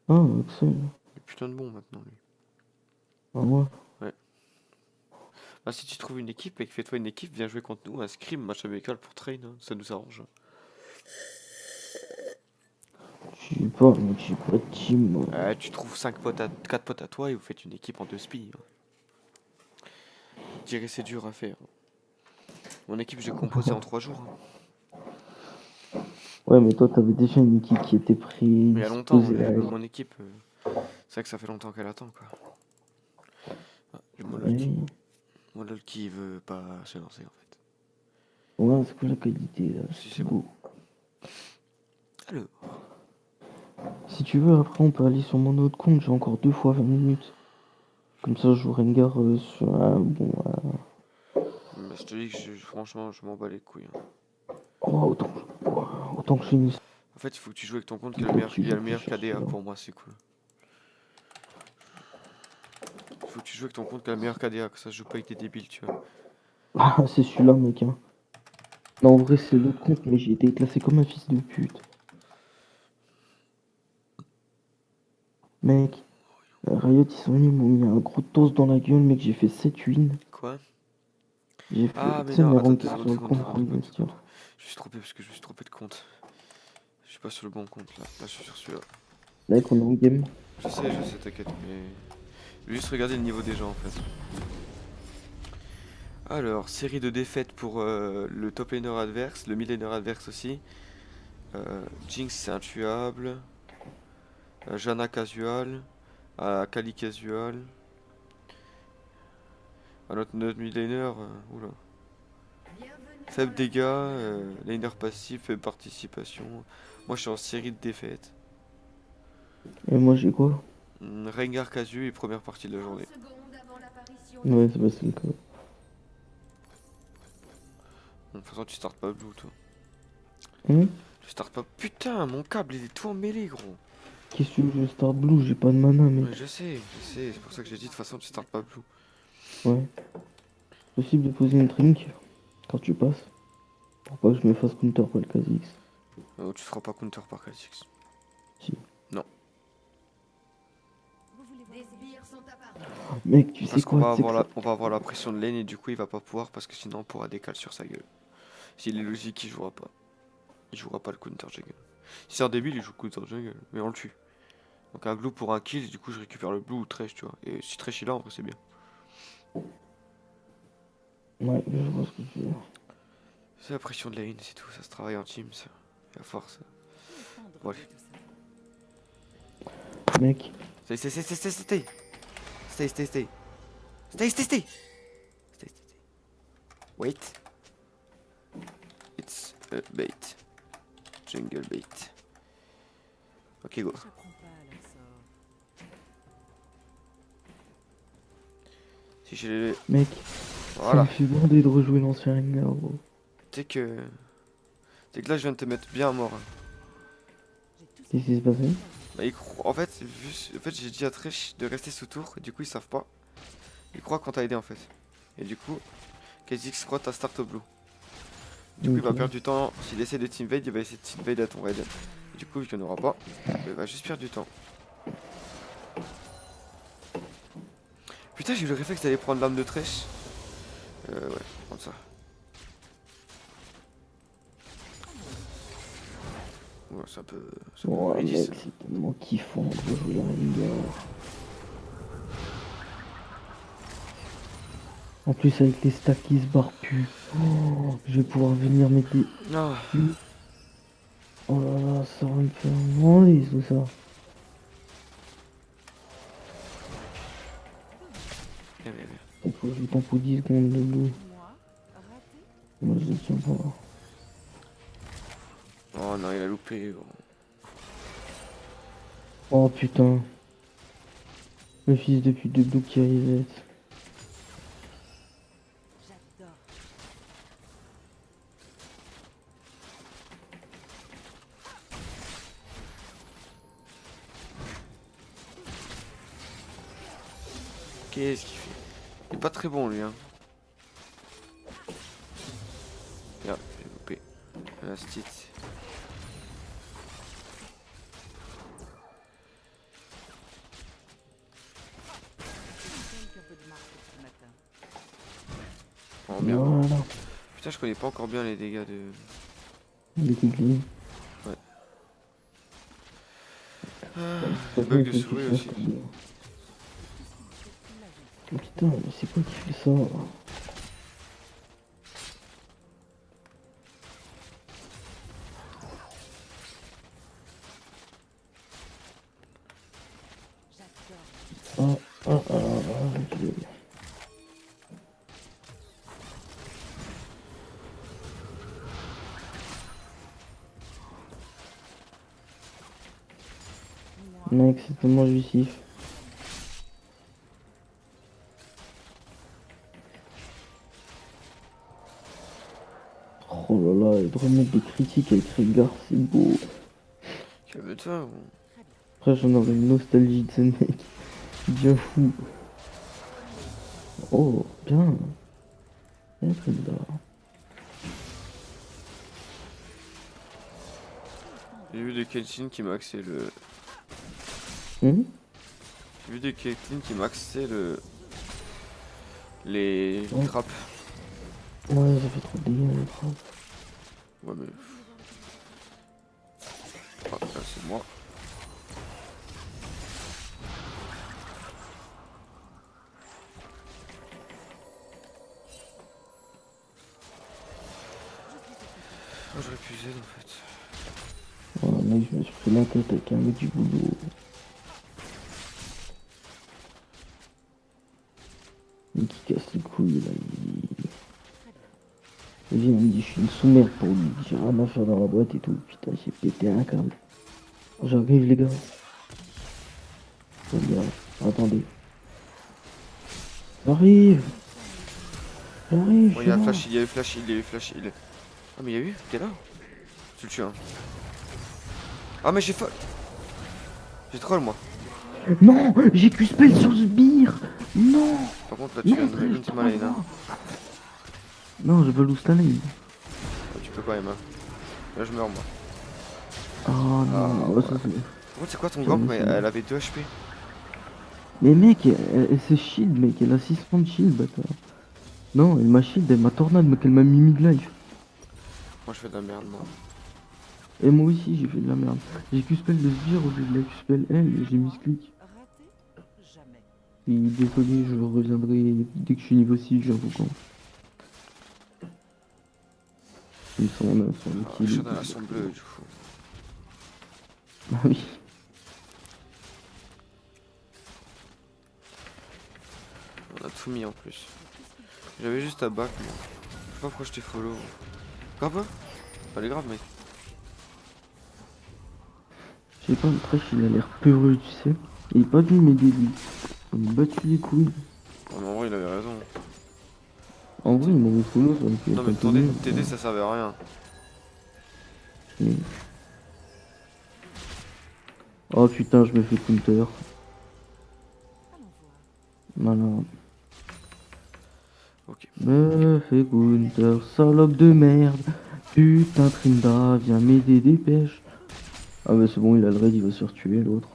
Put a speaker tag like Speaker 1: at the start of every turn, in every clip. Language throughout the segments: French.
Speaker 1: Ah, Axel.
Speaker 2: Il est putain de bon maintenant, lui.
Speaker 1: Ah, ouais.
Speaker 2: Ouais. Bah, si tu trouves une équipe et que fais-toi une équipe, viens jouer contre nous, un scrim, match amical pour train, hein, ça nous arrange.
Speaker 1: Je sais pas, mec, j'ai pas de team, moi.
Speaker 2: Tu trouves 4 potes à toi et vous faites une équipe en 2 spies. Hein. Je dirais c'est dur à faire. Mon équipe, j'ai composé en 3 jours. Hein.
Speaker 1: Ouais, mais toi, t'avais déjà une équipe qui était
Speaker 2: Mais il y a longtemps,
Speaker 1: prédisposée à être.
Speaker 2: mon équipe, c'est vrai que ça fait longtemps qu'elle attend, quoi. Ah, j'ai
Speaker 1: Ouais,
Speaker 2: mon lol qui veut pas se lancer, en fait.
Speaker 1: ouais, c'est quoi la qualité, là?
Speaker 2: Si
Speaker 1: C'est
Speaker 2: c'est bon.
Speaker 1: beau.
Speaker 2: Alors,
Speaker 1: Si tu veux, après, on peut aller sur mon autre compte, j'ai encore 2 fois 20 minutes. Comme ça, je joue Rengar sur un bon.
Speaker 2: bah, je te dis que franchement, je m'en bats les couilles. Hein.
Speaker 1: Oh, autant que je finisse.
Speaker 2: En fait, il faut que tu joues avec ton compte qui a
Speaker 1: Peut-être que tu
Speaker 2: il a
Speaker 1: joues
Speaker 2: le
Speaker 1: plus
Speaker 2: meilleur
Speaker 1: sur
Speaker 2: KDA
Speaker 1: celui-là.
Speaker 2: pour moi, c'est cool. Il faut que tu joues avec ton compte qui a le meilleur KDA, que ça se joue pas avec des débiles, tu vois.
Speaker 1: Ah, c'est celui-là, mec, hein. Non, en vrai, c'est l'autre compte, mais j'ai été classé comme un fils de pute. Mec, Riot, ils sont venus, ils m'ont mis un gros toast dans la gueule, mec, j'ai fait 7 wins.
Speaker 2: Quoi?
Speaker 1: J'ai fait,
Speaker 2: Ah,
Speaker 1: tu
Speaker 2: mais
Speaker 1: sais,
Speaker 2: non,
Speaker 1: mes
Speaker 2: attends, 2
Speaker 1: rankings
Speaker 2: secondes,
Speaker 1: sur
Speaker 2: 2
Speaker 1: le
Speaker 2: secondes, 2
Speaker 1: compte
Speaker 2: secondes, 2 secondes, 2
Speaker 1: Rank
Speaker 2: secondes. Je suis trompé parce que je me suis trompé de compte. Je suis pas sur le bon compte là. Là, je suis sur celui-là.
Speaker 1: Mec, on est en game.
Speaker 2: Je sais, t'inquiète, mais. Je vais juste regarder le niveau des gens en fait. Alors, série de défaites pour le top laner adverse, le mid laner adverse aussi. Jinx c'est intuable. Janna casual. Kali casual. Notre mid laner, oula. Faible dégâts, laner passif, faible participation. Moi je suis en série de défaites.
Speaker 1: Et moi, j'ai quoi?
Speaker 2: Rengar casu et première partie de la journée.
Speaker 1: Ouais, c'est passé le cas.
Speaker 2: Bon, de toute façon tu startes pas blue toi.
Speaker 1: Hein?
Speaker 2: Tu startes pas. Putain, mon câble il est tout emmêlé gros.
Speaker 1: Qu'est-ce que tu veux que je start blue? J'ai pas de mana,
Speaker 2: Ouais,
Speaker 1: mec.
Speaker 2: je sais, c'est pour ça que j'ai dit de toute façon tu startes pas blue.
Speaker 1: Ouais. Possible de poser une drink quand tu passes. Pour pas que je me fasse counter par le Kha'Zix.
Speaker 2: Tu feras pas counter par Kha'Zix.
Speaker 1: Si.
Speaker 2: Non.
Speaker 1: Mec, tu sais
Speaker 2: Parce qu'on
Speaker 1: quoi?
Speaker 2: va
Speaker 1: Tu sais que ça.
Speaker 2: on va avoir la pression de lane et du coup il va pas pouvoir parce que sinon on pourra décaler sur sa gueule. S'il est logique, il jouera pas. Il jouera pas le counter jungle. Si c'est un débile, il joue counter jungle, mais on le tue. Donc un glue pour un kill, et du coup je récupère le blue ou Thresh, tu vois. Et si Thresh il a, en vrai c'est bien.
Speaker 1: Ouais, je vois ce que tu veux dire.
Speaker 2: C'est la pression de lane, c'est tout, ça se travaille en team, ça. Et à force. Bon allez.
Speaker 1: Mec,
Speaker 2: Stay. Stay. Wait. It's a bait. Jungle bait. Ok, go. Si j'ai...
Speaker 1: mec, ça me
Speaker 2: Voilà.
Speaker 1: fait bander de rejouer l'ancien Rengar, gros.
Speaker 2: Tu sais que... C'est que là je viens de te mettre bien à mort. Hein.
Speaker 1: Qu'est-ce qui s'est passé?
Speaker 2: Bah, en fait, en fait j'ai dit à Thresh de rester sous tour, et du coup ils savent pas. Ils croient qu'on t'a aidé en fait. Et du coup, Kha'Zix croit t'as start au blue. Du coup il va
Speaker 1: Ok.
Speaker 2: perdre du temps, s'il essaie de teamvade, il va essayer de teamvade à ton raid. Du coup vu qu'il n'y en aura pas, il va juste perdre du temps. Putain j'ai eu le réflexe d'aller prendre l'âme de Thresh. Ouais, prendre ça. Ouais, c'est un peu...
Speaker 1: Oh,
Speaker 2: greedy,
Speaker 1: mec,
Speaker 2: ça.
Speaker 1: c'est tellement kiffant de jouer la Rengar. En plus, avec les stacks qui se barrent plus. Oh, je vais pouvoir venir mettre des.
Speaker 2: Ah,
Speaker 1: Oh là là, ça va me faire branler tout ça.
Speaker 2: bien.
Speaker 1: Il faut que je tempo 10 secondes le loup. Moi, je tiens pas.
Speaker 2: Oh non, il a loupé. Gros.
Speaker 1: Oh putain. Le fils de pute de Blue qui reset.
Speaker 2: Qu'est-ce qu'il fait? Il est pas très bon lui hein. Bien, j'ai loupé. La stit. Oh merde.
Speaker 1: Voilà.
Speaker 2: Putain, je connais pas encore bien les dégâts de.
Speaker 1: Les Quiglings.
Speaker 2: Ouais.
Speaker 1: De
Speaker 2: Les
Speaker 1: toute façon,
Speaker 2: bugs
Speaker 1: il
Speaker 2: de
Speaker 1: faut que tu
Speaker 2: souris
Speaker 1: fasses
Speaker 2: aussi.
Speaker 1: Putain, mais c'est quoi qui fait ça? Ah, ah, ah, ah, je- Mec, c'est tellement jouissif. Oh là là, et de remettre des critiques avec Rengar, c'est beau.
Speaker 2: Calme-toi. Gros.
Speaker 1: Après, j'en aurais une nostalgie de ce mec. Bien fou. Oh, bien. Bien, Rengar.
Speaker 2: J'ai vu des Caitlyn qui maxaient le.
Speaker 1: Hum.
Speaker 2: J'ai vu des Caitlyn qui maxaient le. Les
Speaker 1: Ouais.
Speaker 2: trappes.
Speaker 1: Ouais, ça fait trop de dégâts, les frappes.
Speaker 2: Ouais, mais. Ah, là, c'est moi. Oh, j'aurais pu Z en fait.
Speaker 1: Oh, mec, je me suis pris la tête avec un mec du boulot. Il qui casse les couilles, là. Il vient, il me dit, je suis une sous-merde pour lui. J'ai rien à faire dans la boîte et tout. Putain, j'ai pété un câble. J'arrive, les gars. Regarde, attendez. J'arrive. J'arrive,
Speaker 2: Bon,
Speaker 1: je
Speaker 2: il
Speaker 1: suis
Speaker 2: y a
Speaker 1: là.
Speaker 2: flash, il y a eu flash, il y a eu flash, il est. Ah, mais il y a eu. T'es là. Tu le tues, hein. Ah, mais j'ai folle. J'ai troll, moi.
Speaker 1: Non, j'ai Q-spell sur Sbire. Non,
Speaker 2: Par contre, là, tu
Speaker 1: non,
Speaker 2: viens de me
Speaker 1: reste
Speaker 2: hint
Speaker 1: pas
Speaker 2: ma lane, hein.
Speaker 1: moi. Non, je veux lose ta lane.
Speaker 2: Ouais, tu peux quand même, hein. Là, je meurs, moi.
Speaker 1: Oh non, ouais, ça c'est...
Speaker 2: Par contre, c'est quoi ton
Speaker 1: J'avoue,
Speaker 2: gank? Mais
Speaker 1: c'est
Speaker 2: elle
Speaker 1: bon.
Speaker 2: avait 2 HP.
Speaker 1: Mais mec, elle se shield, mec, elle a 6 points de shield, bâtard. Non, elle m'a shield, elle m'a tornade, mec, elle m'a mis mid-life.
Speaker 2: Moi, je fais de la merde, moi.
Speaker 1: Et moi aussi, j'ai fait de la merde. J'ai Q-spell de Sbire au lieu de la Q-spell elle, et j'ai mis clic. Et désolé, je reviendrai dès que je suis niveau 6, j'avoue quand. Ils sont son
Speaker 2: Ah,
Speaker 1: équilibre.
Speaker 2: Shana, elles sont bleues, du coup.
Speaker 1: Ah oui.
Speaker 2: On a tout mis en plus. J'avais juste à back, moi. Je sais pas pourquoi je t'ai follow. Grave pas? Pas les graves, mec.
Speaker 1: Je sais pas, le trash il a l'air peureux, tu sais. Il est pas venu m'aider lui. Il m'a battu les couilles.
Speaker 2: Non, mais en vrai, il avait raison.
Speaker 1: En vrai, il m'aurait follow, ça aurait pu
Speaker 2: Non,
Speaker 1: être
Speaker 2: mais
Speaker 1: un peu mieux.
Speaker 2: t'aider, ça servait à rien.
Speaker 1: Mais- Oh putain, je me fais counter. Voilà.
Speaker 2: Ok.
Speaker 1: Me fais counter, salope de merde. Putain, Trinda, viens m'aider, dépêche. Ah bah c'est bon, il a le raid, il va se faire tuer l'autre.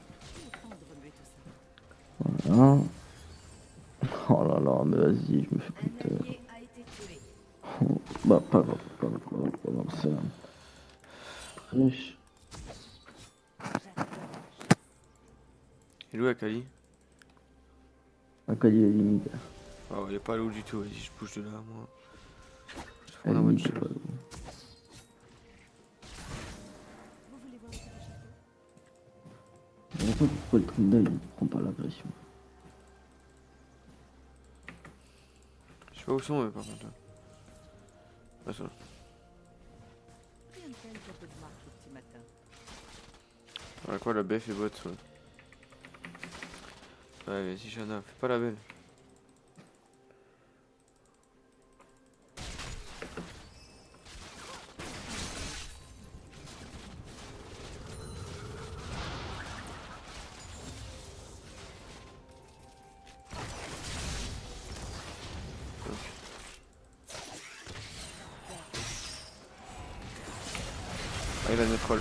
Speaker 1: Voilà. Oh là là, mais vas-y, je me fais counter. Oh, bah pas grave, pas grave, pas grave, pas grave, c'est riche.
Speaker 2: Et où Akali?
Speaker 1: Akali à la limite.
Speaker 2: Ah ouais, il est pas lourd du tout, vas-y, je bouge de là, moi. Je
Speaker 1: À
Speaker 2: prends
Speaker 1: la
Speaker 2: la
Speaker 1: limite,
Speaker 2: voiture.
Speaker 1: c'est pas grave. Je comprends pas pourquoi le Trinda il prend pas l'agression.
Speaker 2: Je sais pas où sont eux, par contre. Là. Ah, ça. Voilà quoi, la BF est bot, ouais. Ouais, vas-y, Shana, fais pas la belle. Ah, il a notre troll.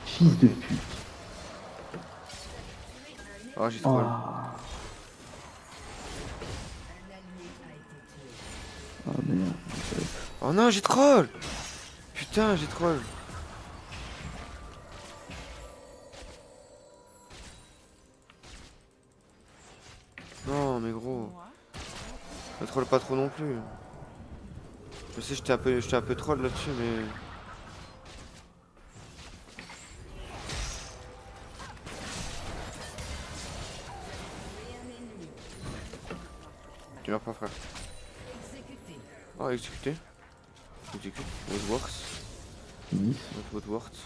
Speaker 1: Fils de pute.
Speaker 2: Ah, j'ai troll.
Speaker 1: Ah.
Speaker 2: Oh non, j'ai troll. Putain, j'ai troll. Non, mais gros. Je troll pas trop non plus. Je sais, j'étais un peu troll là-dessus, mais... Tu meurs pas, frère. Oh, exécuté. Exécute. What works.
Speaker 1: Nice.
Speaker 2: What works.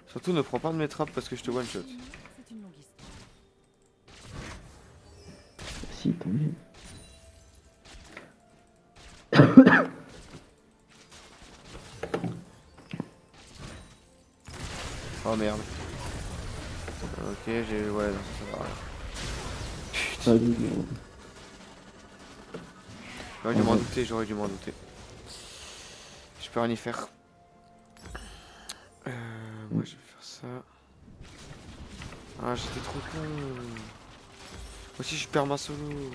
Speaker 2: Surtout ne prends pas de mes trappes parce que je te one shot.
Speaker 1: Si, tant mieux.
Speaker 2: Oh merde. Ok, j'ai... Ouais, non, ça va.
Speaker 1: Pas du tout.
Speaker 2: J'aurais dû m'en douter, j'aurais dû m'en douter. Je peux rien y faire. Moi je vais faire ça. Ah, j'étais trop con. Moi aussi je perds ma solo.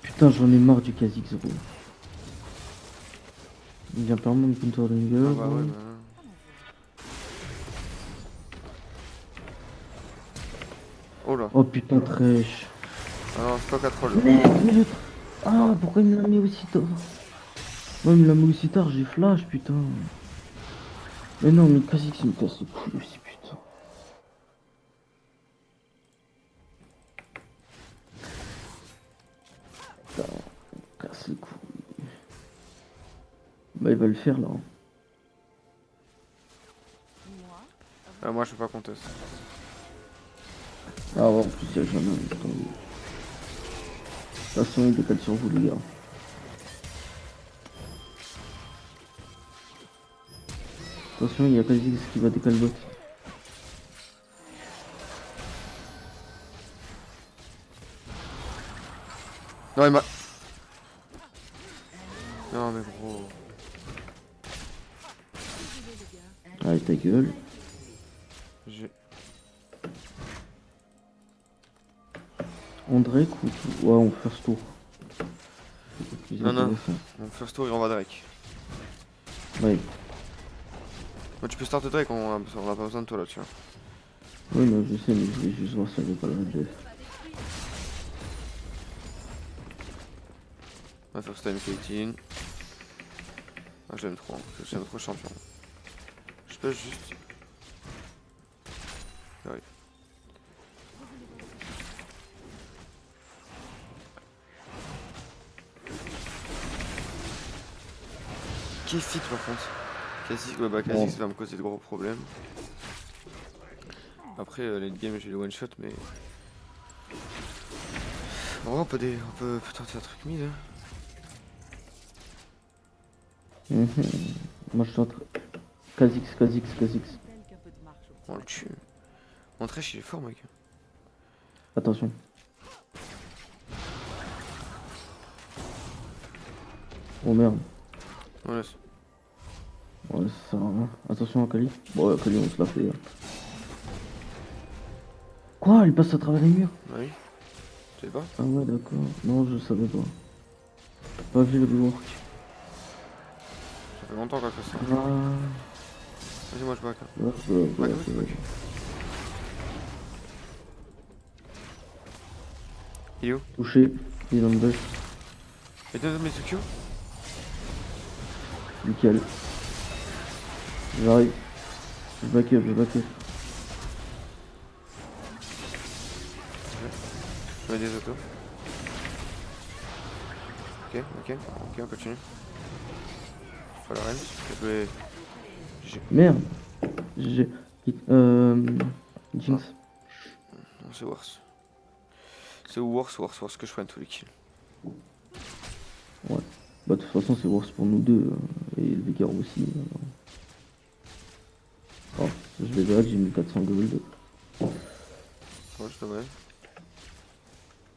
Speaker 1: Putain, j'en ai marre du Kha'Zix, gros. Il vient permanent me counter jungle.
Speaker 2: Ah bah ouais, bah... Oh là.
Speaker 1: Oh putain, trèche.
Speaker 2: Ah non, c'est toi qui as troll.
Speaker 1: Mec, mais le... Ah, pourquoi il me l'a mis aussi tard? Ouais, il me l'a mis aussi tard, j'ai flash, putain. Mais non, mais Kha'Zix, il me casse les couilles aussi, putain. Putain, il me casse les couilles. Bah, il va le faire, là. Hein.
Speaker 2: Ah, moi je peux pas contester.
Speaker 1: Ah ouais, en plus, il y a jamais un instant. De toute façon, il décale sur vous, les gars. Attention, il y a Kha'Zix qui va décaler le bot.
Speaker 2: Non, il m'a... Non mais gros...
Speaker 1: Allez, ta gueule.
Speaker 2: J'ai...
Speaker 1: On Drake ou tout? Ouais, on first tour.
Speaker 2: Non, non, on first tour et on va Drake.
Speaker 1: Ouais.
Speaker 2: Moi tu peux start Drake, on a pas besoin de toi là, tu vois.
Speaker 1: Oui, non, je sais, mais je voulais juste voir si elle avait pas le red death.
Speaker 2: On va first time Caitlyn. Ah, j'aime trop, hein. J'aime trop champion. Je peux juste... Ouais. Qu'est-ce que par contre Kha'Zix, ouais, bah Kha'Zix va me causer de gros problèmes. Après, late game, j'ai le one shot, mais. En vrai, on peut tenter un truc mid. Hein.
Speaker 1: Moi, je suis en train. Kha'Zix.
Speaker 2: On le tue. Mon trash, il est fort, mec.
Speaker 1: Attention. Oh merde.
Speaker 2: On laisse.
Speaker 1: Ouais, ça sert à rien. Attention, Akali. Bon, ouais, Akali, on se l'a fait. Hein. Quoi? Il passe à travers les murs?
Speaker 2: Oui. Tu sais pas?
Speaker 1: Ah ouais, d'accord. Non, je savais pas. J'ai pas vu le rework.
Speaker 2: Ça fait longtemps qu'on fait ça.
Speaker 1: Ah.
Speaker 2: Vas-y, moi je back. Hein.
Speaker 1: Ouais.
Speaker 2: Back. Il est où?
Speaker 1: Touché. Il est dans le bush.
Speaker 2: Et deux mes Tsukyo?
Speaker 1: Nickel. J'arrive. Je back up.
Speaker 2: Je mets des autos. Ok, on continue. Faut la reine. Je vais.
Speaker 1: Merde. J'ai. Jinx.
Speaker 2: Non, c'est worse. C'est worse que je prenne tous les kills.
Speaker 1: Ouais. Bah, de toute façon, c'est worse pour nous deux. Et le Vicar aussi. Oh, je vais direct, j'ai mis 400 gold.
Speaker 2: Ouais, je devrais.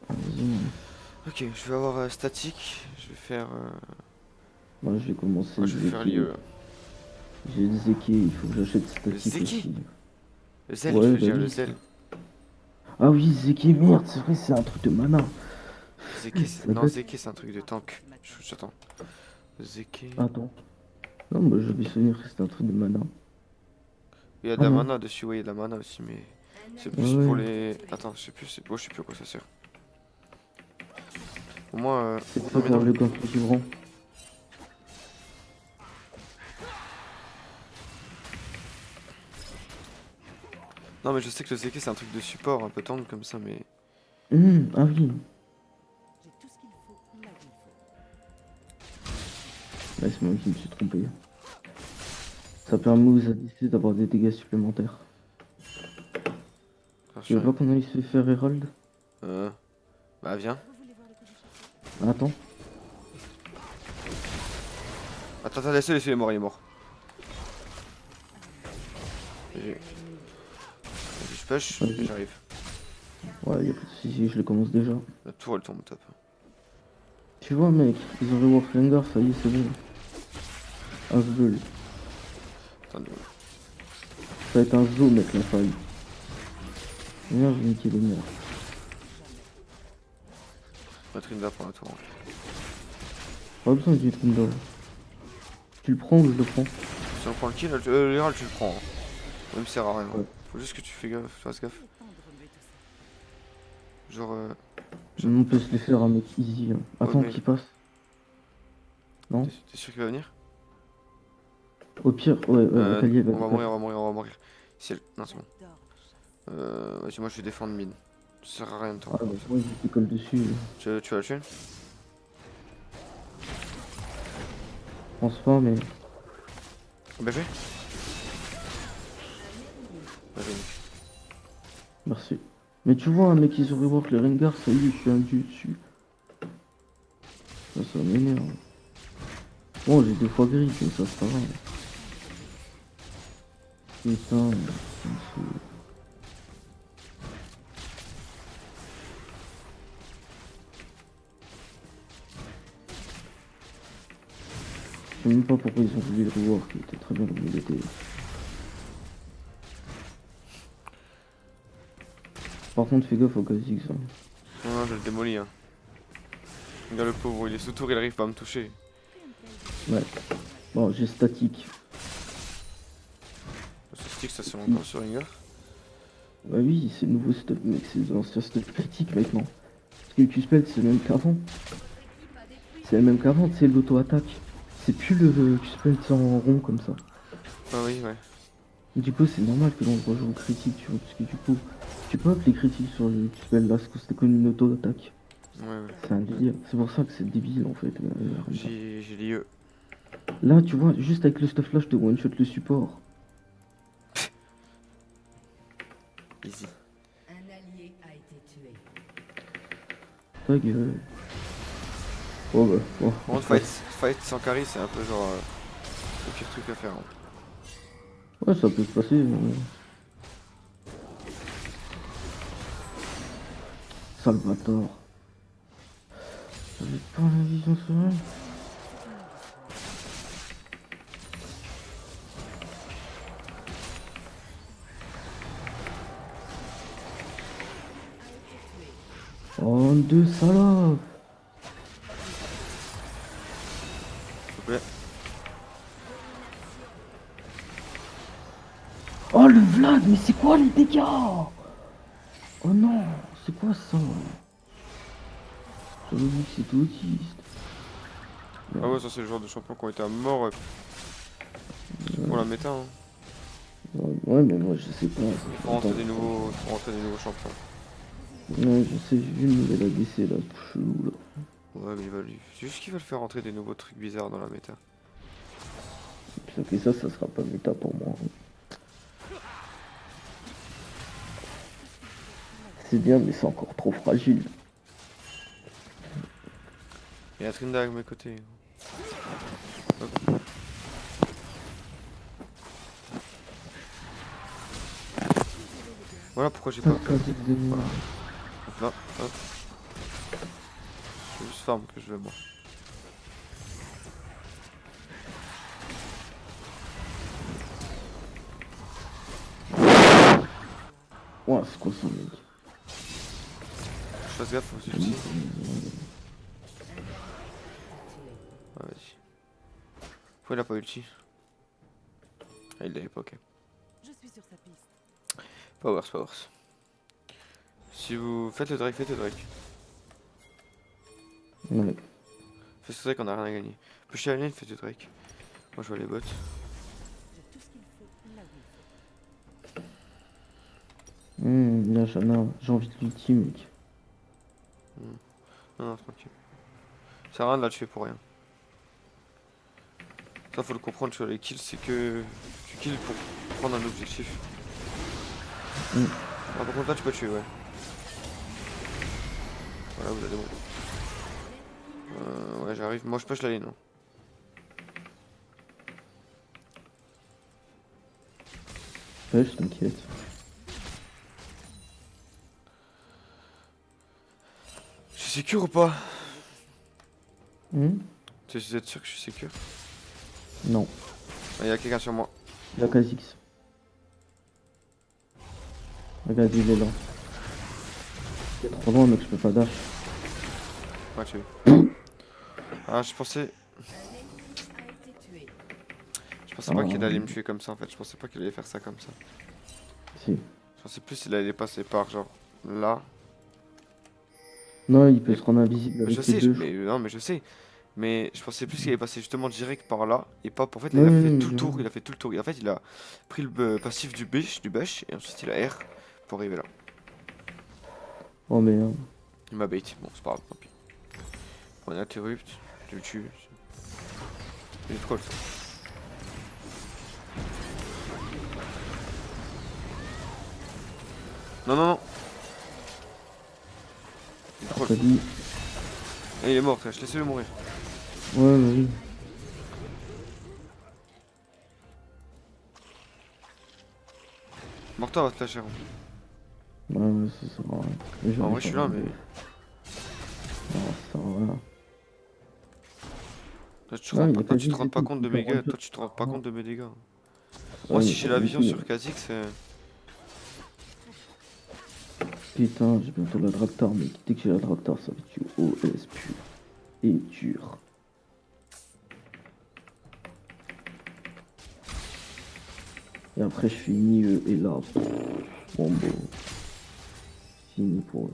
Speaker 1: Vas-y.
Speaker 2: Ok, je vais avoir statique. Je vais faire.
Speaker 1: Moi, je vais commencer
Speaker 2: Ouais, je vais faire
Speaker 1: Zeki. J'ai le Zeki, il faut que j'achète
Speaker 2: le
Speaker 1: statique
Speaker 2: Zeki.
Speaker 1: aussi.
Speaker 2: Le Zel, tu
Speaker 1: Ouais,
Speaker 2: veux
Speaker 1: bah
Speaker 2: dire le
Speaker 1: oui.
Speaker 2: Zel.
Speaker 1: Ah oui, Zeki, merde, c'est vrai, c'est un truc de mana.
Speaker 2: Zeki,
Speaker 1: Ça
Speaker 2: non,
Speaker 1: date.
Speaker 2: Zeki c'est un truc de tank. J'attends. Zeki.
Speaker 1: Attends. Non, bah je vais souvenir que c'était un truc de mana.
Speaker 2: Il y a de
Speaker 1: Ah
Speaker 2: la
Speaker 1: non.
Speaker 2: mana dessus, ouais, il y a de la mana aussi, mais c'est
Speaker 1: Ouais,
Speaker 2: plus pour
Speaker 1: ouais.
Speaker 2: les. Attends, je sais plus, je sais plus à quoi ça sert. Au moins,
Speaker 1: C'est
Speaker 2: non
Speaker 1: pas
Speaker 2: mais
Speaker 1: pour
Speaker 2: non.
Speaker 1: le gain figurant.
Speaker 2: Non mais je sais que le Zeki c'est un truc de support, un peu tank comme ça, mais.
Speaker 1: Ah oui. Là, c'est moi qui me suis trompé. Ça permet aux ADC d'avoir des dégâts supplémentaires. Tu veux pas
Speaker 2: J'arrive.
Speaker 1: qu'on aille se faire Herald?
Speaker 2: Euh, Bah viens.
Speaker 1: Attends.
Speaker 2: Attends, attends, laisse-le, il est mort, il est mort. Vas-y, je push, et
Speaker 1: Vas-y.
Speaker 2: j'arrive.
Speaker 1: Ouais, y a pas de soucis, je le commence déjà.
Speaker 2: La tour elle tombe top.
Speaker 1: Tu vois, mec, ils ont rework Rengar, ça y est, c'est bon. Asbel.
Speaker 2: Attends,
Speaker 1: Ça va être un zoo, mec, la faille. Merde, j'ai niqué les murs.
Speaker 2: Trinda pour la tour.
Speaker 1: Pas besoin du Thunder. Tu le prends ou je le prends?
Speaker 2: Si on prend le kill, l'Herald tu le prends. Hein. Même sert à rien.
Speaker 1: Ouais.
Speaker 2: Faut juste que tu fais gaffe, fasses gaffe. Genre.
Speaker 1: On peut se les faire un mec easy. Hein.
Speaker 2: Ouais,
Speaker 1: Attends
Speaker 2: mais
Speaker 1: qu'il passe. Non?
Speaker 2: t'es sûr qu'il va venir?
Speaker 1: Au pire, ouais, Akali, elle va
Speaker 2: On va
Speaker 1: te
Speaker 2: mourir,
Speaker 1: faire.
Speaker 2: on va mourir, on va mourir. Si elle... Non, c'est bon. Vas-y, moi je vais défendre mid. Ça sert à rien de
Speaker 1: Ah,
Speaker 2: temps.
Speaker 1: bah, moi, je décolle dessus.
Speaker 2: Tu vas le tuer?
Speaker 1: Je pense pas, mais.
Speaker 2: Bien joué. Bien joué.
Speaker 1: Merci. Mais tu vois, un mec, ils ont rework les Rengar, ça y est, je suis un dieu dessus. Ça m'énerve. Bon, j'ai 2 fois gris, mais ça, c'est pas grave. Putain, ça me saoule. Je sais même pas pourquoi ils ont voulu le rework, il était très bien comme il était. Par contre, fais gaffe au Kha'Zix. Hein.
Speaker 2: Non, je le démolis. Hein. Regarde le pauvre, il est sous tour, il arrive pas à me toucher.
Speaker 1: Ouais. Bon, j'ai statique.
Speaker 2: Ce stick, ça c'est longtemps sur Rengar.
Speaker 1: Bah oui, c'est le nouveau stuff, mec, c'est l'ancien stuff critique maintenant. Parce que le Q-Spell, c'est le même qu'avant. C'est le même qu'avant, c'est l'auto-attaque. C'est plus le Q-Spell en rond comme ça.
Speaker 2: Ah oui, ouais.
Speaker 1: Du coup, c'est normal que l'on rejoue critique, tu vois, parce que du coup, tu peux appeler critique sur le Q-Spell là, parce que c'était comme une auto-attaque.
Speaker 2: Ouais, ouais.
Speaker 1: C'est un délire. C'est pour ça que c'est débile en fait.
Speaker 2: J'ai l'IE.
Speaker 1: Là, tu vois, juste avec le stuff là, je te one-shot le support.
Speaker 2: Easy.
Speaker 3: Un allié a été tué.
Speaker 1: Ta gueule. Oh bah, oh.
Speaker 2: Par contre, fight sans carry, c'est un peu genre le pire truc à faire. Hein.
Speaker 1: Ouais, ça peut se passer. Salvatore. J'avais pas la vision sur elle. Oh, deux salopes.
Speaker 2: S'il te plaît.
Speaker 1: Oh, le Vlad, mais c'est quoi les dégâts? Oh non, c'est quoi ça? J'avais dit que c'était autiste.
Speaker 2: Ah ouais, ça c'est le genre de champions qui ont été à mort pour la méta. Hein.
Speaker 1: Ouais, mais moi je sais pas.
Speaker 2: Faut rentrer des nouveaux champions.
Speaker 1: Ouais, je sais, j'ai vu une nouvelle ADC là, tout chelou là.
Speaker 2: Ouais, mais c'est juste qu'ils veulent faire rentrer des nouveaux trucs bizarres dans la méta.
Speaker 1: Sauf que ça sera pas méta pour moi. C'est bien, mais c'est encore trop fragile.
Speaker 2: Il y a Trinda à mes côtés. Hop. Voilà pourquoi j'ai pas.
Speaker 1: Putain,
Speaker 2: Voilà. Hop là, hop. farm que je veux moi.
Speaker 1: Ouah, c'est quoi ça, mec?
Speaker 2: Je fasse gaffe aux ultis. Ouais, vas-y. Pourquoi il a pas ulti? Ah, il l'avait pas, ok.
Speaker 4: Je suis sur sa piste.
Speaker 2: Powers, powers. Si vous faites le Drake, faites le Drake.
Speaker 1: Ouais.
Speaker 2: Faites le Drake, on a rien à gagner. Pushez la lane, faites le Drake. Moi je vois les bots.
Speaker 4: J'ai tout ce qu'il faut là où il faut.
Speaker 1: Là, j'ai envie de l'ulti, mec.
Speaker 2: Non, non, tranquille. Ça sert à rien de la tuer pour rien. Ça faut le comprendre sur les kills, c'est que tu kills pour prendre un objectif. Ah, par contre là tu peux tuer, ouais. Voilà, vous avez bon. Ouais, j'arrive. Moi je push la lane. Hein.
Speaker 1: Ouais, je t'inquiète.
Speaker 2: Je suis secure ou pas?
Speaker 1: Hum
Speaker 2: Tu es sûr que je suis secure?
Speaker 1: Non.
Speaker 2: Il y a quelqu'un sur moi.
Speaker 1: La Kha'Zix. Regarde, il est là. Il est trop loin, mec, je peux pas dash.
Speaker 2: Ouais, tu es. Ah, je pensais.
Speaker 3: A été tué.
Speaker 2: Je pensais pas qu'il allait me tuer comme ça en fait. Je pensais pas qu'il allait faire ça comme ça.
Speaker 1: Si.
Speaker 2: Je pensais plus qu'il allait passer par genre là.
Speaker 1: Non, il peut se rendre invisible avec
Speaker 2: Je
Speaker 1: les
Speaker 2: sais,
Speaker 1: deux.
Speaker 2: mais non, mais je sais. Mais je pensais plus qu'il allait passer justement direct par là et pas. En fait,
Speaker 1: Ouais,
Speaker 2: il a
Speaker 1: ouais,
Speaker 2: fait tout le
Speaker 1: je
Speaker 2: tour.
Speaker 1: vois.
Speaker 2: Il a fait tout le tour. Et en fait, il a pris le passif du bush et ensuite il a R pour arriver là.
Speaker 1: Oh merde.
Speaker 2: Il m'a bait. Bon, c'est pas grave, tant pis. On interrupt, je le tue. Il est trop ça. Non, non, non. Il est trop.
Speaker 1: T'as dit.
Speaker 2: Et il est mort, frère. Je laissais le mourir.
Speaker 1: Ouais, bah oui.
Speaker 2: Morta va te lâcher. Hein.
Speaker 1: Ouais, ça sert à rien. Mais
Speaker 2: En vrai, je suis là, mais.
Speaker 1: Non, ça sert à rien.
Speaker 2: Toi, tu te
Speaker 1: Ouais,
Speaker 2: rends
Speaker 1: il
Speaker 2: pas,
Speaker 1: a
Speaker 2: toi,
Speaker 1: pas
Speaker 2: tu te
Speaker 1: dit
Speaker 2: rends pas
Speaker 1: c'est
Speaker 2: compte
Speaker 1: tout,
Speaker 2: de mes
Speaker 1: il peut
Speaker 2: gars.
Speaker 1: rendre
Speaker 2: Toi, tu te rends pas compte de mes dégâts. Moi,
Speaker 1: Ouais,
Speaker 2: si
Speaker 1: mais
Speaker 2: j'ai
Speaker 1: pas
Speaker 2: la
Speaker 1: du
Speaker 2: vision
Speaker 1: tout.
Speaker 2: sur Kha'Zix,
Speaker 1: Putain, j'ai bientôt la Draktar, mec. Dès que j'ai la Draktar, ça va être du OS pur. Et dur. Et après, je finis et là. Bon, bon. Fini pour eux.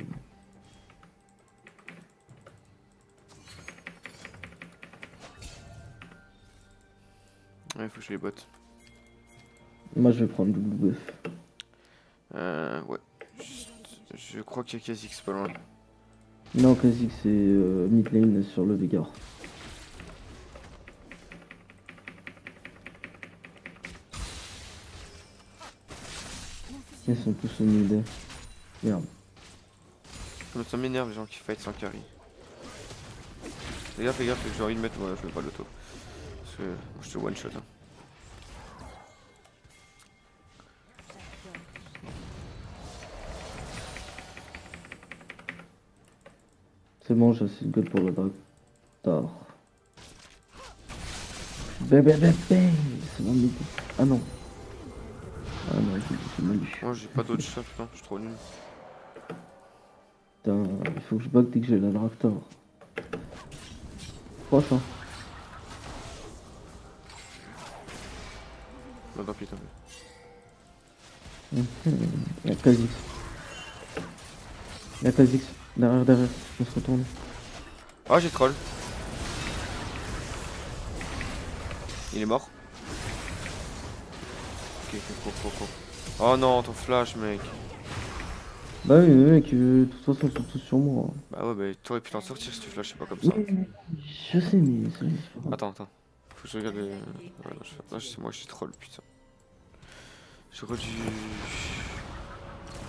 Speaker 2: ouais, faut que je les botte.
Speaker 1: Moi, je vais prendre double buff.
Speaker 2: Ouais. Je crois qu'il y a Kha'Zix pas loin.
Speaker 1: Non, Kha'Zix, c'est mid lane sur le Veigar. Ils sont tous au mid. Merde.
Speaker 2: Ça m'énerve les gens qui fight sans carry. Fais gaffe, j'ai envie de mettre. Ouais, je vais pas l'auto. Parce que moi, je te one shot. Hein.
Speaker 1: C'est bon, j'ai assez de gold pour le Draktar. Bébé, bébé, c'est mon mid. Ah non. Ah non, j'ai mal lu.
Speaker 2: Moi, j'ai pas d'autre shot, putain, je suis trop nul.
Speaker 1: Putain, il faut que je back dès que j'ai la Draktar. Proche, hein.
Speaker 2: Non, tant pis, tant pis.
Speaker 1: La Kha'Zix. La Kha'Zix. Derrière. On se retourne.
Speaker 2: Ah, j'ai troll. Il est mort. Ok, cours. Oh non, ton flash, mec.
Speaker 1: Bah oui, mais mec, de toute façon, ils sont tous sur moi.
Speaker 2: Bah ouais, bah t'aurais pu t'en sortir si tu flashais pas comme ça.
Speaker 1: Je sais, mais c'est pas grave.
Speaker 2: Attends. Faut que je regarde les. Ouais, non, là, c'est moi, je suis troll, putain. J'aurais dû.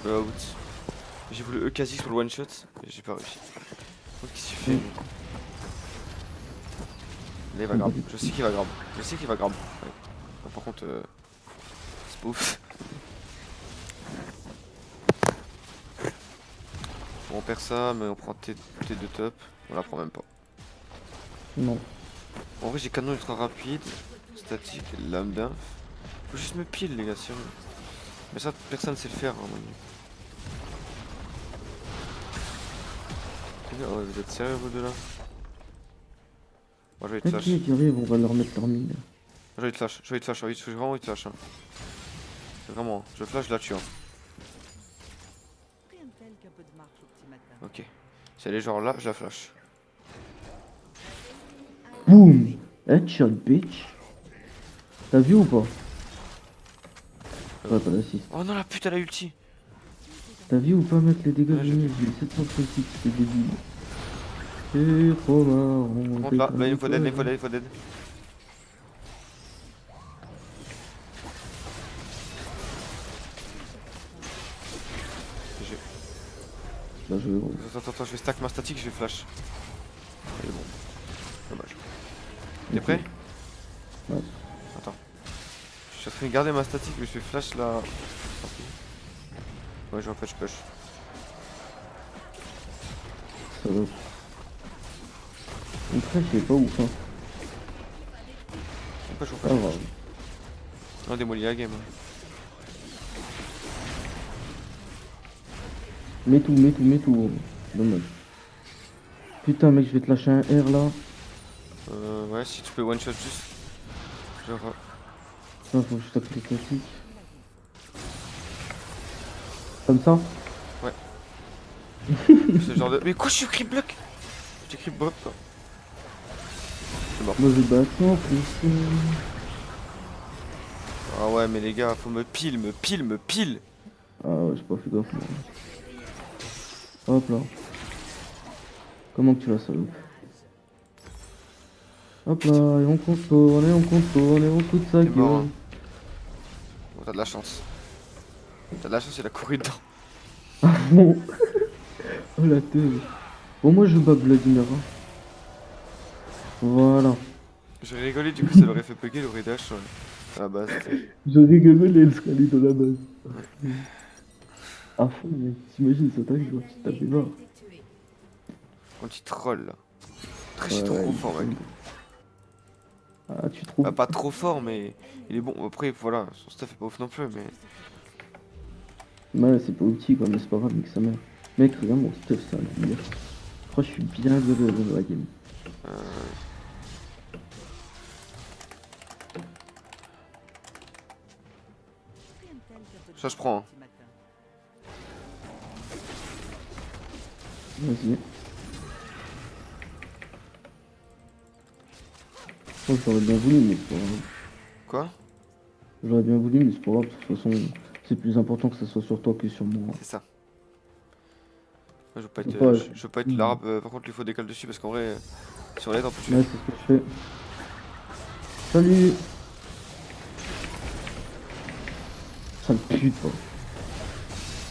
Speaker 2: Out. J'ai voulu Kha'Zix pour le one shot, et j'ai pas réussi. Qu'est-ce qu'il fait, mec? Là, il va grab. Je sais qu'il va grab. Ouais. Non, par contre, c'est pas ouf. On perd ça, mais on prend T2 top. On la prend même pas.
Speaker 1: Non.
Speaker 2: En vrai, j'ai canon ultra rapide, statique, lame d'inf. Faut juste me pile, les gars, sérieux. Mais ça, personne sait le faire, hein, mon dieu. Les gars, ouais, vous êtes sérieux, vous deux là? Moi, je vais te flash.
Speaker 1: T'inquiète, ils arrivent, on va leur mettre leur mine.
Speaker 2: Je vais te flash, je vais te flash, je vais vraiment te flash. Hein. C'est vraiment, je flash, je la tue. Hein.
Speaker 4: Rien de tel qu'un peu de marche au petit matin.
Speaker 2: Ok. Si elle est genre là, je la flash.
Speaker 1: Boum! Headshot, bitch! T'as vu ou pas? Ouais, pas d'assist.
Speaker 2: Oh non, la pute, elle a ulti.
Speaker 1: T'as vu ou pas, mec, les dégâts
Speaker 2: Ouais,
Speaker 1: du
Speaker 2: j'ai
Speaker 1: nez? J'ai 736, c'est débile. C'est trop marrant.
Speaker 2: Par contre, là, il faut d'aide, il faut d'aide, il faut d'aide. GG.
Speaker 1: Là, je vais gros.
Speaker 2: Attends, je vais stack ma statique, je vais flash. Elle est bon. Dommage. T'es
Speaker 1: Ok.
Speaker 2: prêt?
Speaker 1: Ouais.
Speaker 2: Attends. Je suis en train de garder ma statique, mais je vais flash là. Tant pis. Ouais, en fait, je push.
Speaker 1: Ça va. Après, je sais pas où ça.
Speaker 2: On push, on
Speaker 1: Pas
Speaker 2: push.
Speaker 1: grave.
Speaker 2: On démolit la game.
Speaker 1: Mets tout, mets tout, mets tout. Dommage. Putain, mec, je vais te lâcher un R là.
Speaker 2: Ouais, si tu peux one shot juste. Genre.
Speaker 1: Putain, faut que je tape les classiques. Comme ça?
Speaker 2: C'est le genre de. Mais quoi, je suis creep block? Je t'ai creep block toi. C'est mort.
Speaker 1: Moi, je vais battre en plus.
Speaker 2: Ah ouais, mais les gars, faut me pile.
Speaker 1: Ah ouais, j'ai pas fait gaffe, moi. Hop là. Comment que tu la salopes? Hop là, et on contourne, et on contourne, et on fout de sa
Speaker 2: T'es mort.
Speaker 1: gueule.
Speaker 2: Hein. Bon, t'as de la chance. T'as de la chance, il a couru dedans.
Speaker 1: Ah bon? Oh la teub. Bon, moi je bats Vladimir. Hein. Voilà.
Speaker 2: J'ai rigolé, du coup, ça l'aurait fait bugger le redash à la base.
Speaker 1: Je rigole, elle serait allée dans la base. À fond, mec. T'imagines, ça t'arrive, genre, tu tapes mort.
Speaker 3: été tué.
Speaker 2: Un petit troll là. Très
Speaker 1: Ouais,
Speaker 2: trop
Speaker 1: il
Speaker 2: fort,
Speaker 1: est
Speaker 2: mec.
Speaker 1: Ah, tu trouves?
Speaker 2: Bah, pas trop fort, mais il est bon. Après, voilà, son stuff est pas ouf non plus, mais.
Speaker 1: Ouais, c'est pas outil quoi, mais c'est pas grave, mec, sa mère. Mec, regarde mon stuff, c'est un délire. Je crois que je suis bien heureux de la game.
Speaker 2: Euh...
Speaker 4: Rien de tel qu'un peu de
Speaker 2: Ça, je
Speaker 4: marche
Speaker 2: prends,
Speaker 4: au
Speaker 2: hein.
Speaker 4: petit matin.
Speaker 1: Vas-y. Oh, j'aurais bien voulu, mais c'est pas grave.
Speaker 2: Quoi?
Speaker 1: J'aurais bien voulu, mais c'est pas grave, de toute façon, c'est plus important que ça soit sur toi que sur moi.
Speaker 2: C'est ça. Moi, je veux pas
Speaker 1: Faut
Speaker 2: être,
Speaker 1: pas-
Speaker 2: je veux pas être l'arabe. Par contre, il faut décaler dessus parce qu'en vrai, sur l'aide, on peut tuer.
Speaker 1: Ouais, c'est ce que je fais. Salut! Ça me pue, toi.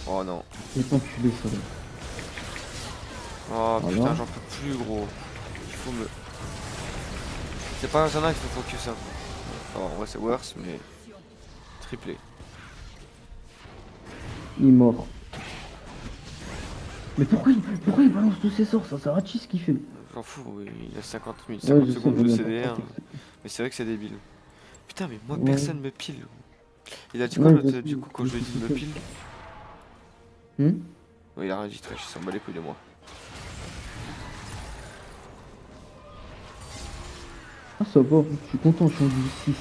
Speaker 2: Oh non.
Speaker 1: J'ai pas enculé, ça, là.
Speaker 2: Oh
Speaker 1: Voilà.
Speaker 2: putain, j'en peux plus, gros. Il faut me. C'est pas un Zana qu'il faut focus. Hein. Alors, en vrai, c'est worse, mais. Triplé.
Speaker 1: Il est mort. Mais pourquoi il balance tous ses sorts? Ça sert à chi ce qu'il fait.
Speaker 2: J'en fous, il a 50
Speaker 1: Ouais,
Speaker 2: 50
Speaker 1: je
Speaker 2: secondes
Speaker 1: sais,
Speaker 2: de
Speaker 1: mais
Speaker 2: CDR.
Speaker 1: n'importe
Speaker 2: Mais c'est vrai que c'est débile. Putain, mais moi,
Speaker 1: Ouais.
Speaker 2: personne me pile. Il a dit quoi,
Speaker 1: Ouais,
Speaker 2: l'autre,
Speaker 1: je sais,
Speaker 2: du coup, quand je lui ai dit de me
Speaker 1: je sais.
Speaker 2: pile? Ouais, il a rien dit, trash, il s'en bat les couilles de moi.
Speaker 1: Ah, ça va, je suis content, je suis en 6.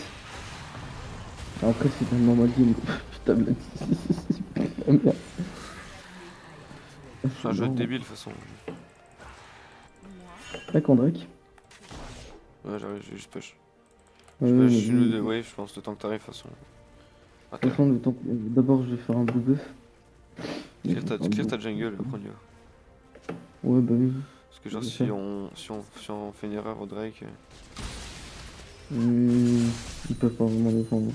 Speaker 1: Après, c'est un normal game. Putain, mais putain, merde. Ah,
Speaker 2: C'est un jeu de
Speaker 1: marrant.
Speaker 2: débile, de toute façon.
Speaker 1: Drake en Drake.
Speaker 2: Ouais, j'arrive, je vais juste push.
Speaker 1: Ouais,
Speaker 2: Je
Speaker 1: vas-y.
Speaker 2: suis une ou deux waves, je pense, le temps que t'arrives, de toute façon.
Speaker 1: De toute façon, le temps d'abord, je vais faire un blue buff.
Speaker 2: Clear ta
Speaker 1: Un
Speaker 2: jungle, après on y va.
Speaker 1: Ouais, bah oui.
Speaker 2: Parce que genre,
Speaker 1: Je
Speaker 2: si
Speaker 1: sais.
Speaker 2: on fait une erreur au Drake,
Speaker 1: Ils peuvent pas vraiment défendre.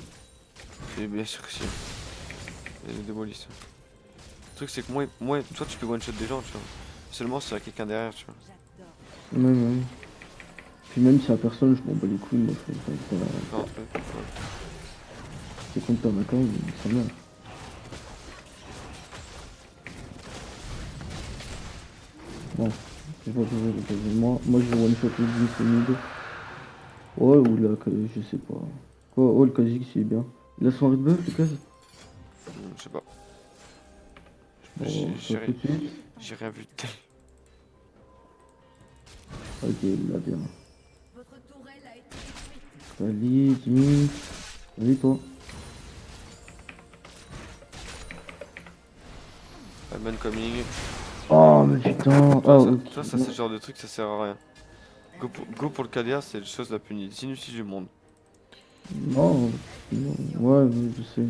Speaker 2: c'est bien sûr que si. Ils nous démolissent. Le truc, c'est que moi, toi, tu peux one-shot des gens, tu vois. Seulement s'il y a quelqu'un derrière, tu vois.
Speaker 4: J'adore.
Speaker 1: Ouais. Puis même si y a personne, je m'en bats les couilles, moi, je fais
Speaker 2: Faire un truc, ouais.
Speaker 1: c'est contre ta vacances, mais ça meurt. Bon, Moi je vais one shot le Jinx au mid. Ouais, ou là, je sais pas. Quoi, oh, le Kha'Zix il est bien. Il a son red buff, le Kha'Z.
Speaker 2: Je sais pas.
Speaker 1: Bon,
Speaker 2: J'ai
Speaker 1: ça tout de suite.
Speaker 2: j'ai rien vu de tel.
Speaker 1: Ok, il l'a bien.
Speaker 3: Votre tourelle a été détruite.
Speaker 1: Salut, Jinx. Salut, toi.
Speaker 2: Batman coming.
Speaker 1: Oh, mais putain. Ah, ok.
Speaker 2: Ça c'est le genre de truc, ça sert à rien. Go pour le KDA, c'est la chose la plus inutile du monde.
Speaker 1: Non, non, ouais, je sais.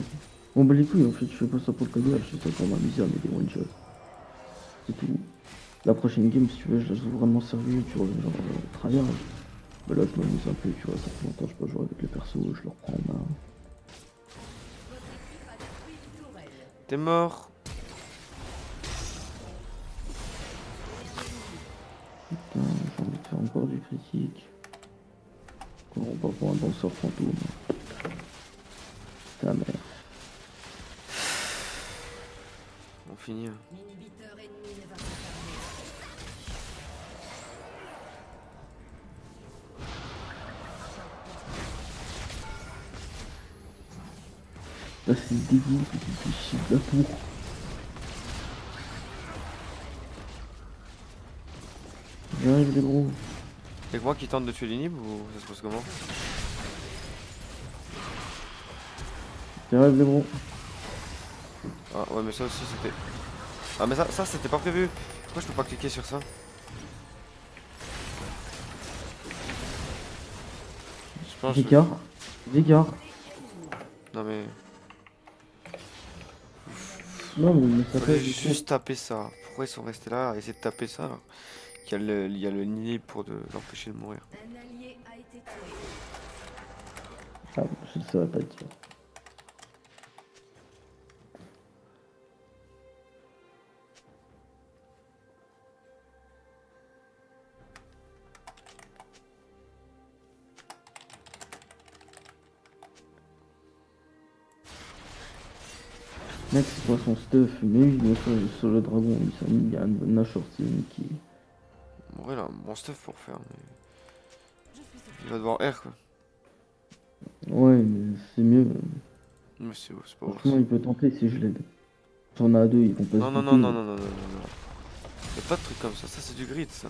Speaker 1: Bon, bah, les couilles, en fait, je fais pas ça pour le cadeau, je fais ça pour m'amuser à mettre des one shots. C'est tout. La prochaine game, si tu veux, je la joue vraiment sérieux, tu vois, genre, tryhard. Bah là, je m'amuse un peu, tu vois, ça fait longtemps que je peux jouer avec les persos, je leur prends en main.
Speaker 3: Votre équipe a détruit une tourelle.
Speaker 2: T'es mort.
Speaker 1: Putain, j'ai envie de faire encore du critique. On va pas pour un danseur fantôme. Ta mère.
Speaker 2: On finit. Hein.
Speaker 3: L'inhibiteur ennemi ne va pas tarder.
Speaker 1: Là, c'est dégueu, c'est du shit de la tour. J'arrive, les gros.
Speaker 2: Y'a que moi qui tente de tuer l'inhib ou ça se passe comment?
Speaker 1: J'arrive, les gros.
Speaker 2: Ah ouais mais ça aussi c'était... Ah mais ça c'était pas prévu. Pourquoi je peux pas cliquer sur ça? Je pense que...
Speaker 1: Vigard. Vigard.
Speaker 2: Non mais...
Speaker 1: Non, mais ça
Speaker 2: Fallait
Speaker 1: fait
Speaker 2: juste taper ça. Pourquoi ils sont restés là à essayer de taper ça alors qu'il y a le nid pour l'empêcher de mourir.
Speaker 3: Un allié a été tué.
Speaker 1: Ah, je ne saurais pas te dire. Mec, c'est quoi son stuff? Mais oui, bien sûr, il est sur le dragon, il s'est mis à Nashor, c'est Mickey.
Speaker 2: Bon, il a un bon stuff pour faire mais... Il va devoir R quoi.
Speaker 1: Ouais, mais c'est mieux.
Speaker 2: Mais c'est pas vrai.
Speaker 1: Franchement, il peut tenter si je l'aide. J'en ai à deux, ils vont pas
Speaker 2: Non
Speaker 1: se
Speaker 2: non
Speaker 1: douter.
Speaker 2: non non non non non non. Y'a pas de truc comme ça c'est du grid ça.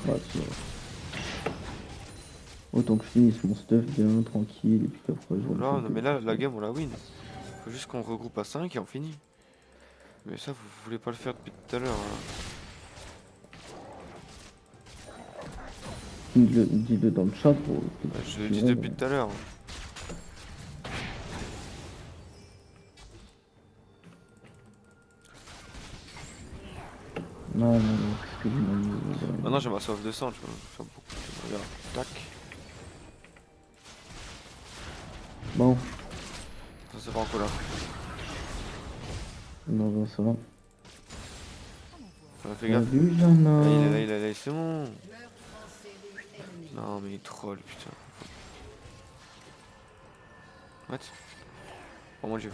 Speaker 1: Ouais, c'est vrai. Autant que je finisse mon stuff bien, tranquille, et puis qu'après je vois le
Speaker 2: Là,
Speaker 1: truc,
Speaker 2: non, mais là la game on la win. Faut juste qu'on regroupe à 5 et on finit. Mais ça vous voulez pas le faire depuis tout à l'heure. Hein.
Speaker 1: Dis-le dans le chat pour.
Speaker 2: Ouais, je le dis depuis tout à l'heure.
Speaker 1: Non, non, non, qu'est-ce que je m'amuse.
Speaker 2: Maintenant j'ai ma soif de sang, tu vois. Faire beaucoup. Regarde, tac.
Speaker 1: Bon,
Speaker 2: Ça c'est pas encore là.
Speaker 1: non, ben, ça va.
Speaker 2: Fais gaffe.
Speaker 1: Salut,
Speaker 2: Ah,
Speaker 1: Jana.
Speaker 2: il est là, c'est bon.
Speaker 3: Meurtre en série ennemi.
Speaker 2: Non mais il troll putain. What? Oh mon dieu.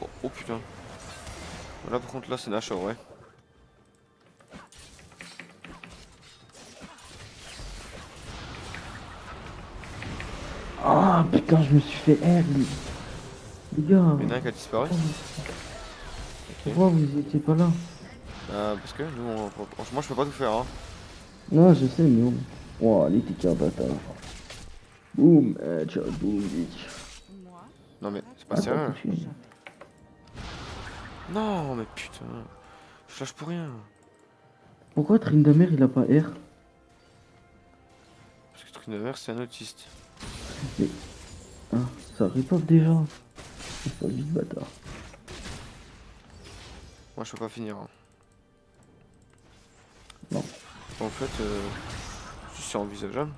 Speaker 2: Oh, oh putain. Là par contre là c'est Nashor ouais.
Speaker 1: Ah putain, je me suis fait R, les gars.
Speaker 2: Il y en a un qui a disparu.
Speaker 1: Pourquoi vous étiez pas là?
Speaker 2: Parce que nous moi je peux pas tout faire hein.
Speaker 1: Non, je sais, mais bon. Wow, les tickets bâtard. Boum, ciao, boum, bitch.
Speaker 4: Moi,
Speaker 2: Non mais c'est pas
Speaker 1: Ah,
Speaker 2: sérieux.
Speaker 1: pas touché.
Speaker 2: Non mais putain. Je lâche pour rien.
Speaker 1: Pourquoi Trindamer il a pas R?
Speaker 2: Parce que Trindamer c'est un autiste.
Speaker 1: Mais... Ah, ça ripop déjà. C'est pas vite, bâtard.
Speaker 2: Moi je peux pas finir. Hein.
Speaker 1: Non.
Speaker 2: En fait, c'est envisageable.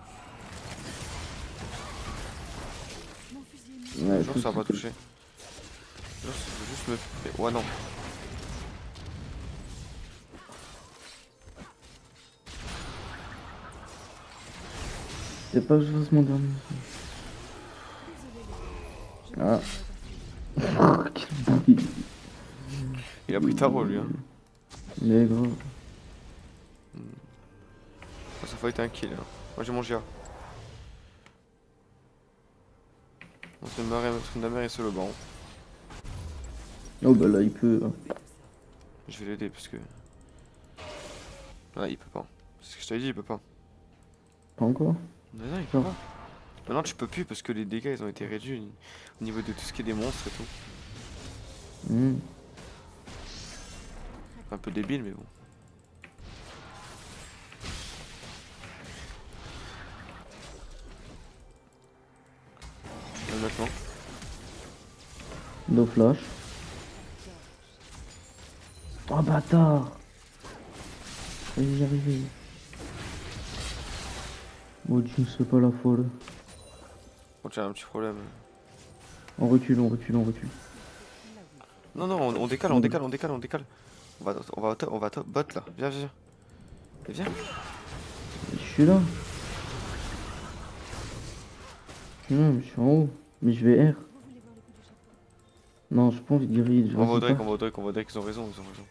Speaker 4: mon fusil est mis.
Speaker 1: Ouais,
Speaker 2: Genre ça va pas toucher. Genre ça veut juste me... Mais ouais non.
Speaker 1: C'est pas que je fasse mon dernier. Ah. Quel boulet.
Speaker 2: Il a pris ta rôle lui hein.
Speaker 1: Mais grave.
Speaker 2: Ça faut être un kill. Hein. Moi j'ai mon GA. Mon Tryndamere est seul au baron.
Speaker 1: Oh bah là il peut. Hein.
Speaker 2: Je vais l'aider parce que. Ah, il peut pas. C'est ce que je t'avais dit, il peut pas.
Speaker 1: Pas encore.
Speaker 2: Mais non, il peut
Speaker 1: Non.
Speaker 2: pas. Maintenant tu peux plus parce que les dégâts ils ont été réduits au niveau de tout ce qui est des monstres et tout.
Speaker 1: Hmm.
Speaker 2: Un peu débile mais bon. Maintenant.
Speaker 1: No flash. Oh bâtard. Vas-y, j'y arrive. Oh Dieu, c'est pas la folle.
Speaker 2: Bon, tiens, un petit problème.
Speaker 1: On recule, on recule, on recule.
Speaker 2: Non, non, on décale, on décale, on décale, on décale. On va top bot là. Viens, viens. Et viens.
Speaker 1: Je suis là. Non, je suis en haut. Mais je vais R. Non, j'ai pas envie de guérir. je
Speaker 2: On va au
Speaker 1: reste
Speaker 2: Drake,
Speaker 1: pas.
Speaker 2: on va au Drake, on va au Drake, ils ont raison, ils ont raison.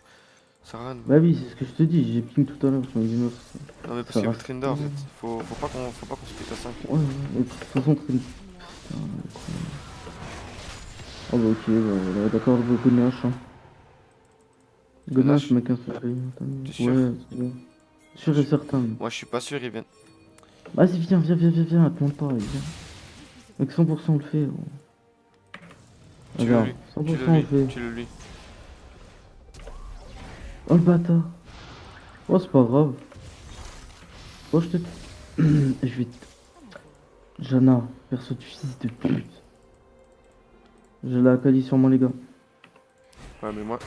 Speaker 2: Saran.
Speaker 1: Bah oui, c'est ce que je te dis. J'ai ping tout à l'heure sur mes immeubles.
Speaker 2: Non mais parce
Speaker 1: Ça
Speaker 2: qu'il y a
Speaker 1: va.
Speaker 2: le Trinda en fait. Faut pas qu'on se pète à 5.
Speaker 1: Ouais, ouais. Et de toute façon, très... Putain, oh bah ok, bah, voilà, d'accord, je veux Gonache. Hein. Gonache, mec, un seul.
Speaker 2: T'es sûr?
Speaker 1: Ouais, c'est bien. Sûr et certain.
Speaker 2: Moi je suis pas sûr, ils viennent.
Speaker 1: Vas-y, viens, viens, viens, viens, viens, attends pas, viens. Avec 100% on le fait. Gros.
Speaker 2: Tu le
Speaker 1: Regarde,
Speaker 2: lui,
Speaker 1: 100%
Speaker 2: tu
Speaker 1: on
Speaker 2: le
Speaker 1: le
Speaker 2: lui,
Speaker 1: fait.
Speaker 2: tu le lui.
Speaker 1: Oh le bâtard. Oh, c'est pas grave. Oh, je te. Je vais te. Jana, perso du fils de pute. J'ai la quali sur moi, les gars.
Speaker 2: Ouais mais moi.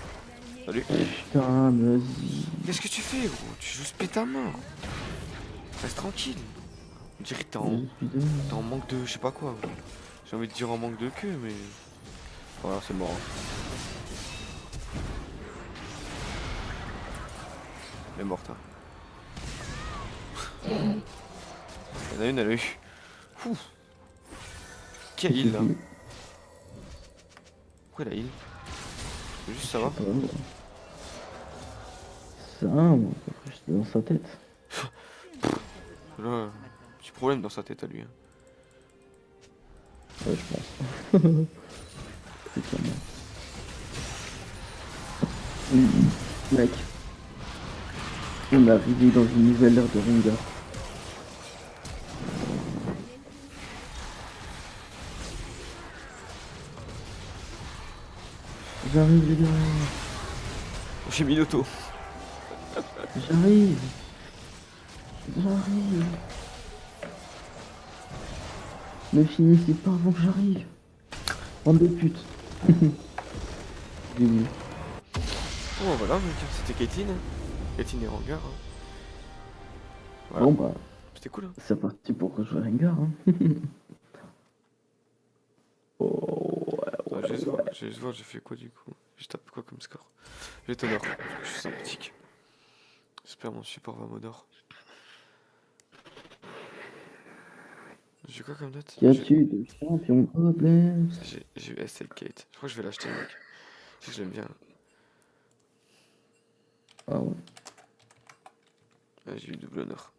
Speaker 2: Salut.
Speaker 1: Putain, mais vas-y.
Speaker 2: Qu'est-ce que tu fais gros? Tu joues spit à mort. Reste tranquille. On dirait que t'es en manque de je sais pas quoi. Gros. J'ai envie de dire en manque de queue mais. Voilà c'est mort. Hein. Elle est morte. Hein. Il y en a une, elle a eu. Ouh. Qui a heal là? Pourquoi elle a heal? Je veux juste savoir.
Speaker 1: Ça, moi, j'étais dans sa tête.
Speaker 2: Là, petit problème dans sa tête à lui. Hein.
Speaker 1: Ouais, je pense. C'est clairement. Mec. On est arrivé dans une nouvelle ère de Rengar. J'arrive les gars.
Speaker 2: J'ai mis l'auto.
Speaker 1: J'arrive. J'arrive. Ne finissez pas avant que j'arrive. Bande de pute. J'ai oublié.
Speaker 2: Oh voilà, c'était Caitlyn. Caitlyn et Rengar. Hein. Voilà.
Speaker 1: Bon bah,
Speaker 2: C'était cool. Hein.
Speaker 1: c'est parti pour rejoindre Rengar. Hein. Oh,
Speaker 2: Attends, je vais juste voir, j'ai fait quoi du coup. Je tape quoi comme score. J'ai Tonnerre, je suis sympathique. J'espère mon support va m'odor. J'ai quoi comme note?
Speaker 1: Qu'as-tu de champion problème?
Speaker 2: J'ai eu SL Kate. Je crois que je vais l'acheter mec. Si je l'aime bien.
Speaker 1: Ah ouais.
Speaker 2: Ouais, j'ai eu double honneur.